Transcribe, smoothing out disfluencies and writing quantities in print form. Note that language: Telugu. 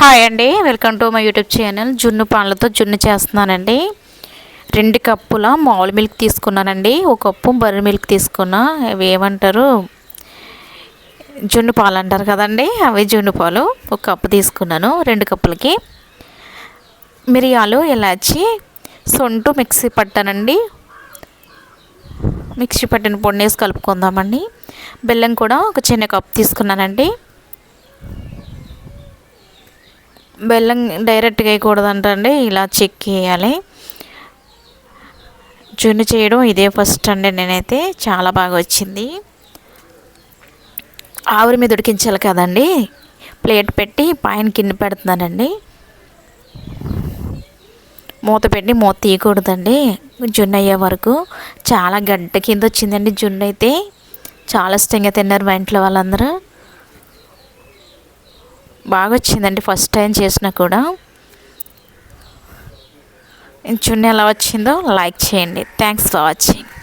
హాయ్ అండి, welcome to my YouTube channel. జున్ను పాలతో జున్ను చేస్తున్నానండి. 2 కప్పుల మామూలు మిల్క్ తీసుకున్నానండి. 1 కప్పు బర్రె మిల్క్ తీసుకున్నా. అవి ఏమంటారు, జున్ను పాలు అంటారు కదండి, అవి జున్ను పాలు 1 కప్పు తీసుకున్నాను. 2 కప్పులకి మిరియాలు, ఇలాచి, సొంటు మిక్సీ పట్టానండి. మిక్సీ పట్టిన పొడిని వేసి కలుపుకుందామండి. బెల్లం కూడా ఒక చిన్న కప్పు తీసుకున్నానండి. బెల్లం డైరెక్ట్గా వేయకూడదంటండి, ఇలా చెక్ వేయాలి. జున్ను చేయడం ఇదే ఫస్ట్ అండి. నేనైతే చాలా బాగా వచ్చింది. ఆవిరి మీద ఉడికించాలి కదండి, ప్లేట్ పెట్టి పైన కింద పెడుతున్నానండి. మూత పెట్టి మూత తీయకూడదండి జున్ను అయ్యే వరకు. చాలా గడ్డ కింద వచ్చిందండి జున్ను అయితే. చాలా ఇష్టంగా తిన్నారు మా ఇంట్లో వాళ్ళందరూ. బాగా వచ్చిందండి, ఫస్ట్ టైం చేసినా కూడా. జున్ను ఎలా వచ్చిందో లైక్ చేయండి. Thanks for watching.